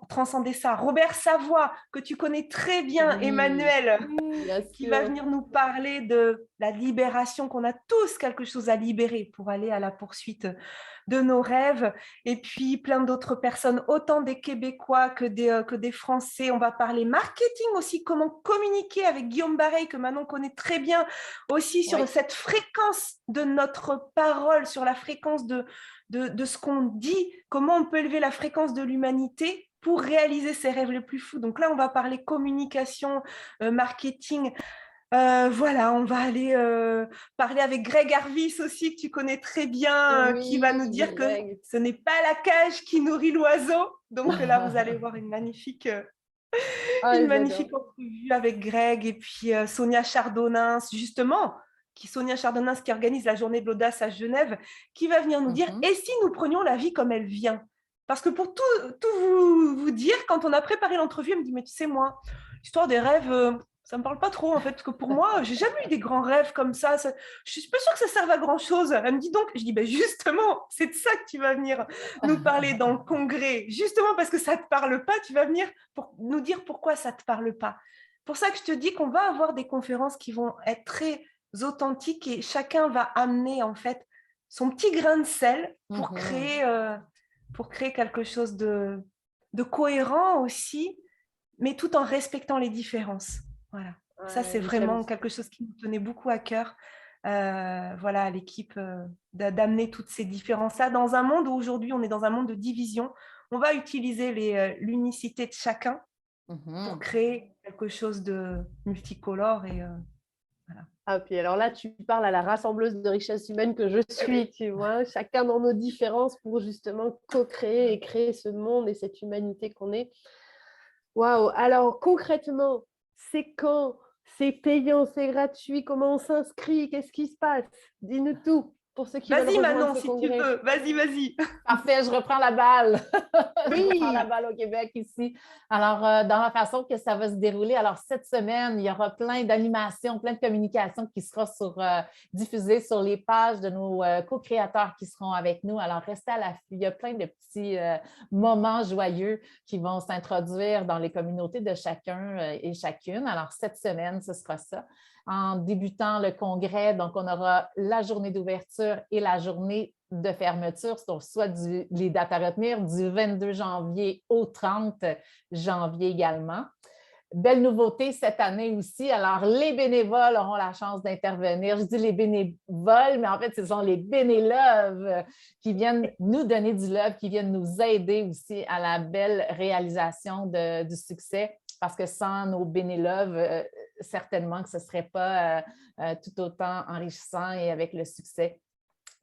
transcender ça. Robert Savoie, que tu connais très bien, Emmanuel. qui va venir nous parler de la libération, qu'on a tous quelque chose à libérer pour aller à la poursuite de nos rêves. Et puis, plein d'autres personnes, autant des Québécois que des Français. On va parler marketing aussi, comment communiquer avec Guillaume Bareil, que Manon connaît très bien, aussi sur cette fréquence de notre parole, sur la fréquence de ce qu'on dit, comment on peut élever la fréquence de l'humanité pour réaliser ses rêves les plus fous. Donc là, on va parler communication, marketing. Voilà, on va aller parler avec Greg Harvis aussi, que tu connais très bien, qui va nous dire que ce n'est pas la cage qui nourrit l'oiseau. Donc là, vous allez voir une magnifique entrevue avec Greg et puis Sonia Chardonnins, justement, Sonia Chardonnins qui organise la journée de l'audace à Genève, qui va venir nous dire « Et si nous prenions la vie comme elle vient ?» Parce que pour tout vous dire, quand on a préparé l'entrevue, elle me dit « Mais tu sais, moi, l'histoire des rêves, ça ne me parle pas trop, en fait, parce que pour moi, j'ai jamais eu des grands rêves comme ça. Je ne suis pas sûre que ça serve à grand-chose. » Elle me dit donc, je dis « Justement, c'est de ça que tu vas venir nous parler dans le congrès. Justement parce que ça ne te parle pas, tu vas venir pour nous dire pourquoi ça ne te parle pas. » Pour ça que je te dis qu'on va avoir des conférences qui vont être très authentiques et chacun va amener, en fait, son petit grain de sel pour créer quelque chose de cohérent aussi, mais tout en respectant les différences. Voilà. Ça, c'est vraiment quelque chose qui me tenait beaucoup à cœur. Voilà, à l'équipe, d'amener toutes ces différences-là dans un monde où aujourd'hui, on est dans un monde de division. On va utiliser l'unicité de chacun pour créer quelque chose de multicolore et voilà. Ah, puis alors là, tu parles à la rassembleuse de richesse humaine que je suis, tu vois, chacun dans nos différences pour justement co-créer et créer ce monde et cette humanité qu'on est. Waouh! Alors concrètement, c'est quand? C'est payant, c'est gratuit? Comment on s'inscrit? Qu'est-ce qui se passe? Dis-nous tout pour ceux qui veulent rejoindre Manon, ce si congrès. tu veux. Vas-y. Parfait, je reprends la balle. Oui. Je reprends la balle au Québec ici. Alors, dans la façon que ça va se dérouler, alors cette semaine, il y aura plein d'animations, plein de communications qui sera diffusées sur les pages de nos co-créateurs qui seront avec nous. Alors, restez à l'affût. Il y a plein de petits moments joyeux qui vont s'introduire dans les communautés de chacun et chacune. Alors, cette semaine, ce sera ça. En débutant le congrès, donc on aura la journée d'ouverture et la journée de fermeture, donc soit les dates à retenir, du 22 janvier au 30 janvier également. Belle nouveauté cette année aussi. Alors, les bénévoles auront la chance d'intervenir. Je dis les bénévoles, mais en fait, ce sont les bénéloves qui viennent nous donner du love, qui viennent nous aider aussi à la belle réalisation du succès. Parce que sans nos bénéloves, certainement que ce ne serait pas tout autant enrichissant et avec le succès.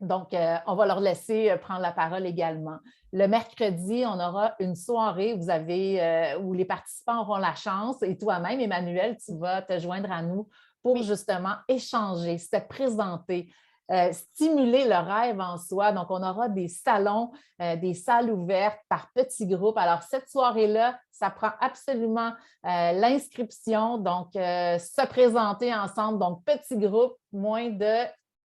Donc, on va leur laisser prendre la parole également. Le mercredi, on aura une soirée où les participants auront la chance, et toi-même, Emmanuel, tu vas te joindre à nous pour justement échanger, se présenter, stimuler le rêve en soi. Donc, on aura des salons, des salles ouvertes par petits groupes. Alors, cette soirée-là, ça prend absolument l'inscription. Donc, se présenter ensemble. Donc, petit groupe, moins de...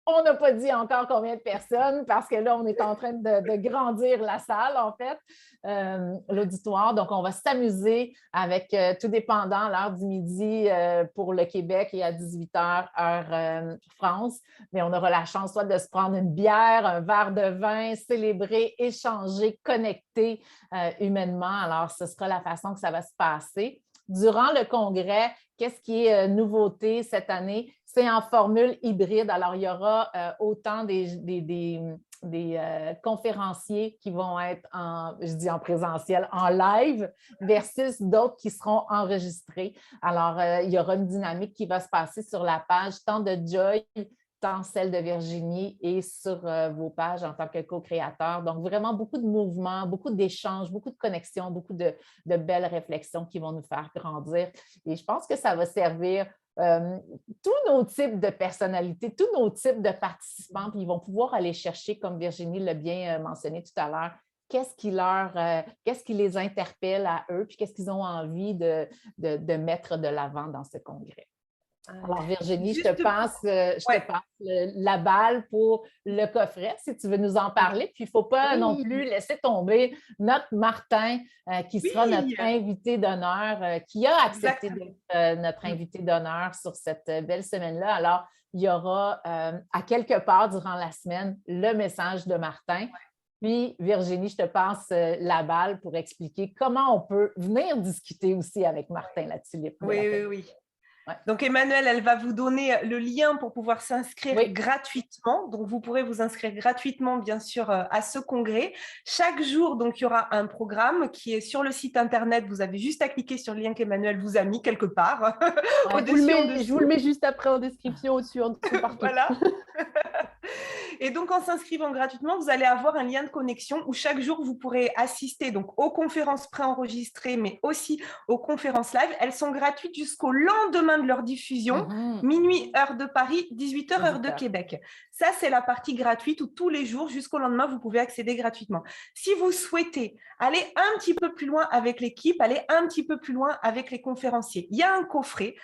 On n'a pas dit encore combien de personnes parce que là, on est en train de grandir la salle, en fait, l'auditoire. Donc, on va s'amuser avec, tout dépendant, l'heure du midi pour le Québec et à 18h, heure France. Mais on aura la chance soit de se prendre une bière, un verre de vin, célébrer, échanger, connecter humainement. Alors, ce sera la façon que ça va se passer. Durant le congrès, qu'est-ce qui est nouveauté cette année? C'est en formule hybride. Alors, il y aura autant des conférenciers qui vont être en présentiel, en live, versus d'autres qui seront enregistrés. Alors, il y aura une dynamique qui va se passer sur la page, tant de Joy, tant celle de Virginie et sur vos pages en tant que co-créateur. Donc, vraiment beaucoup de mouvements, beaucoup d'échanges, beaucoup de connexions, beaucoup de belles réflexions qui vont nous faire grandir. Et je pense que ça va servir tous nos types de personnalités, tous nos types de participants, puis ils vont pouvoir aller chercher, comme Virginie l'a bien mentionné tout à l'heure, qu'est-ce qui les interpelle à eux, puis qu'est-ce qu'ils ont envie de mettre de l'avant dans ce congrès. Alors, Virginie, je Juste te passe, la balle pour le coffret, si tu veux nous en parler. Puis, il ne faut pas non plus laisser tomber notre Martin, qui sera notre invité d'honneur, qui a accepté d'être notre invité d'honneur sur cette belle semaine-là. Alors, il y aura à quelque part durant la semaine le message de Martin. Puis, Virginie, je te passe la balle pour expliquer comment on peut venir discuter aussi avec Martin la tulipe. Oui. Ouais. Donc, Emmanuelle, elle va vous donner le lien pour pouvoir s'inscrire gratuitement. Donc, vous pourrez vous inscrire gratuitement, bien sûr, à ce congrès. Chaque jour, donc, il y aura un programme qui est sur le site Internet. Vous avez juste à cliquer sur le lien qu'Emmanuelle vous a mis quelque part. Je vous le mets juste après en description, au-dessus, en dessous, partout. Voilà. Et donc, en s'inscrivant gratuitement, vous allez avoir un lien de connexion où chaque jour, vous pourrez assister donc, aux conférences préenregistrées, mais aussi aux conférences live. Elles sont gratuites jusqu'au lendemain de leur diffusion, minuit, heure de Paris, 18h, heure de Québec. Ça, c'est la partie gratuite où tous les jours, jusqu'au lendemain, vous pouvez accéder gratuitement. Si vous souhaitez aller un petit peu plus loin avec l'équipe, aller un petit peu plus loin avec les conférenciers, il y a un coffret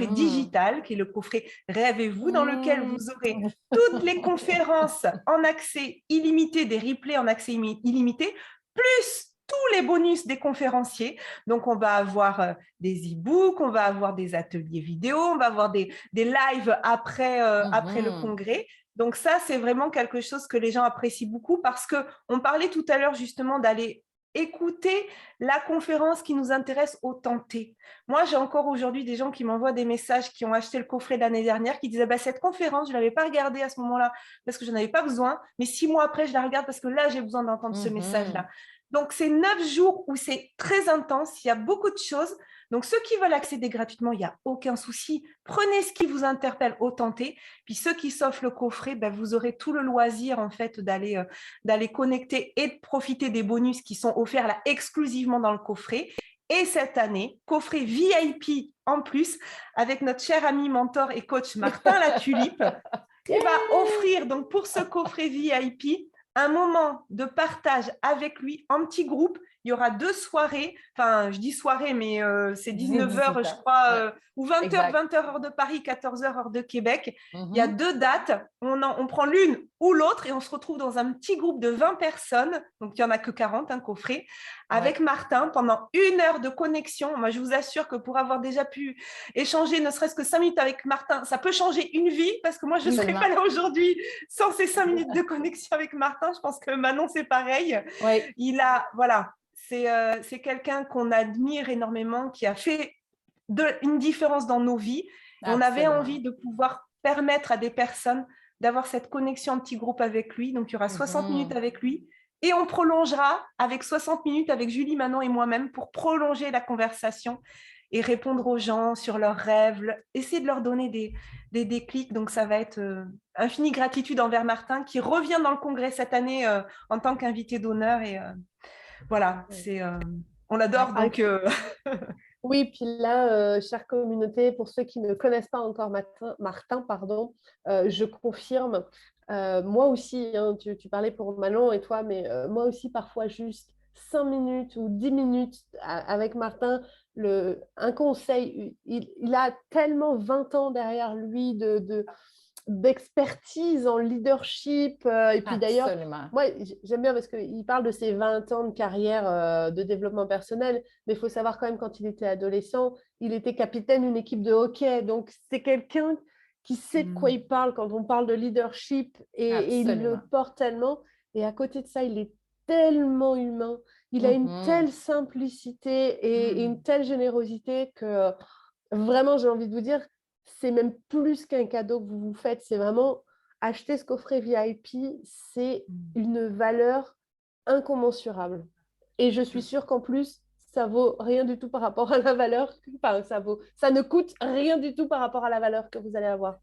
digital qui est le coffret Rêvez-vous, dans lequel vous aurez toutes les conférences en accès illimité, des replays en accès illimité, plus tous les bonus des conférenciers. Donc, on va avoir des e-books, on va avoir des ateliers vidéo, on va avoir des lives après le congrès. Donc, ça, c'est vraiment quelque chose que les gens apprécient beaucoup parce qu'on parlait tout à l'heure justement d'aller écouter la conférence qui nous intéresse au T. Moi, j'ai encore aujourd'hui des gens qui m'envoient des messages qui ont acheté le coffret de l'année dernière qui disaient cette conférence, je ne l'avais pas regardée à ce moment-là parce que je n'en avais pas besoin, mais 6 mois après, je la regarde parce que là, j'ai besoin d'entendre ce message-là. Donc, c'est 9 jours où c'est très intense, il y a beaucoup de choses. Donc, ceux qui veulent accéder gratuitement, il n'y a aucun souci. Prenez ce qui vous interpelle au T. Puis, ceux qui s'offrent le coffret, vous aurez tout le loisir, en fait, d'aller connecter et de profiter des bonus qui sont offerts là exclusivement dans le coffret. Et cette année, coffret VIP en plus, avec notre cher ami, mentor et coach Martin La Tulipe, qui va offrir donc pour ce coffret VIP un moment de partage avec lui en petit groupe. Il y aura 2 soirées, enfin, je dis soirée, mais c'est 19h, je crois, ou 20h, 20h heure de Paris, 14h heure de Québec. Il y a 2 dates, on prend l'une ou l'autre et on se retrouve dans un petit groupe de 20 personnes, donc il n'y en a que 40, un coffret, avec Martin pendant 1 heure de connexion. Moi, je vous assure que pour avoir déjà pu échanger ne serait-ce que 5 minutes avec Martin, ça peut changer une vie, parce que moi, je ne serais pas là aujourd'hui sans ces 5 minutes de connexion avec Martin. Je pense que Manon, c'est pareil. Il a, voilà, c'est quelqu'un qu'on admire énormément, qui a fait une différence dans nos vies. On avait envie de pouvoir permettre à des personnes d'avoir cette connexion en petit groupe avec lui. Donc, il y aura 60 minutes avec lui. Et on prolongera avec 60 minutes avec Julie, Manon et moi-même pour prolonger la conversation et répondre aux gens sur leurs rêves, essayer de leur donner des déclics. Donc, ça va être infinie gratitude envers Martin qui revient dans le congrès cette année en tant qu'invité d'honneur. Et voilà, on l'adore. Donc, oui, puis là, chère communauté, pour ceux qui ne connaissent pas encore Martin, je confirme. Moi aussi, hein, tu parlais pour Manon et toi, mais moi aussi, parfois, juste 5 minutes ou 10 minutes avec Martin, un conseil, il a tellement 20 ans derrière lui d'expertise en leadership. Et puis d'ailleurs, moi, j'aime bien parce qu'il parle de ses 20 ans de carrière de développement personnel, mais il faut savoir quand même, quand il était adolescent, il était capitaine d'une équipe de hockey. Donc, c'est quelqu'un qui sait de quoi il parle quand on parle de leadership et il le porte tellement. Et à côté de ça, il est tellement humain. Il a une telle simplicité et une telle générosité que vraiment, j'ai envie de vous dire, c'est même plus qu'un cadeau que vous vous faites. C'est vraiment acheter ce coffret VIP, c'est une valeur incommensurable. Et je suis sûre qu'en plus, ça vaut rien du tout par rapport à la valeur. Enfin, ça ne coûte rien du tout par rapport à la valeur que vous allez avoir.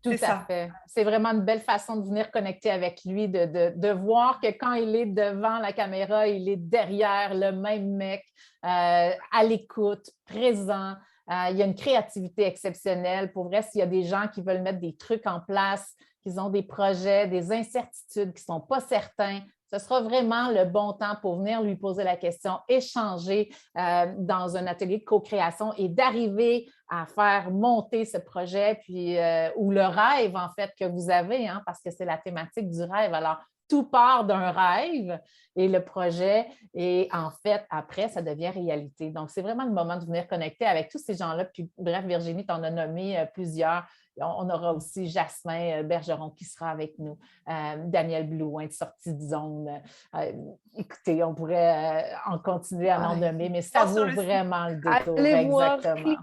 Tout à fait. C'est vraiment une belle façon de venir connecter avec lui, de voir que quand il est devant la caméra, il est derrière le même mec, à l'écoute, présent. Il y a une créativité exceptionnelle. Pour vrai, s'il y a des gens qui veulent mettre des trucs en place, qu'ils ont des projets, des incertitudes, qui ne sont pas certains, ce sera vraiment le bon temps pour venir lui poser la question, échanger dans un atelier de co-création et d'arriver à faire monter ce projet, puis ou le rêve, en fait, que vous avez, hein, parce que c'est la thématique du rêve. Alors, tout part d'un rêve et le projet, et en fait, après, ça devient réalité. Donc, c'est vraiment le moment de venir connecter avec tous ces gens-là. Puis, bref, Virginie, tu en as nommé plusieurs. On aura aussi Jasmin Bergeron qui sera avec nous, Daniel Blouin de Sortie de zone. Écoutez, on pourrait en continuer à en nommer, mais ça vaut vraiment le détour. Allez voir, exactement.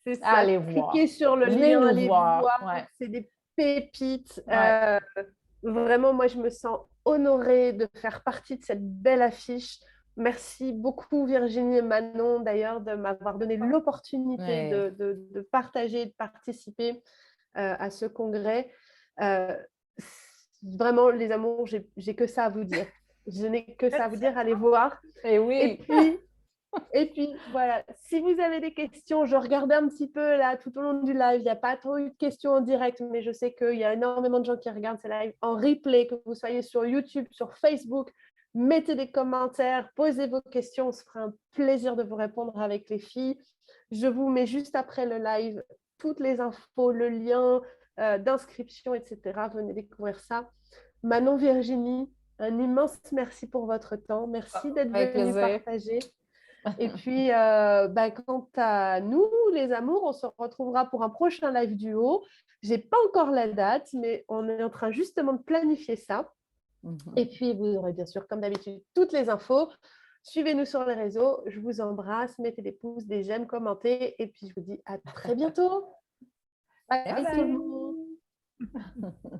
c'est ça. Allez voir. Cliquez sur le Venez lien, nous allez voir. voir. Ouais. C'est des pépites. Ouais. Vraiment, moi, je me sens honorée de faire partie de cette belle affiche. Merci beaucoup, Virginie et Manon, d'ailleurs, de m'avoir donné l'opportunité de partager, de participer à ce congrès. Vraiment, les amours, j'ai que ça à vous dire. Je n'ai que ça à vous dire, allez voir. Et oui. Et puis, voilà, si vous avez des questions, je regardais un petit peu là tout au long du live, il n'y a pas trop eu de questions en direct, mais je sais qu'il y a énormément de gens qui regardent ces lives en replay, que vous soyez sur YouTube, sur Facebook, mettez des commentaires, posez vos questions, on se fera un plaisir de vous répondre avec les filles. Je vous mets juste après le live toutes les infos, le lien d'inscription, etc. Venez découvrir ça. Manon, Virginie, un immense merci pour votre temps. Merci d'être venus partager. Et puis, quant à nous, les amours, on se retrouvera pour un prochain live duo. Je n'ai pas encore la date, mais on est en train justement de planifier ça. Et puis, vous aurez bien sûr, comme d'habitude, toutes les infos. Suivez-nous sur les réseaux. Je vous embrasse. Mettez des pouces, des j'aime, commentez. Et puis, je vous dis à très bientôt. Bye, tout le monde.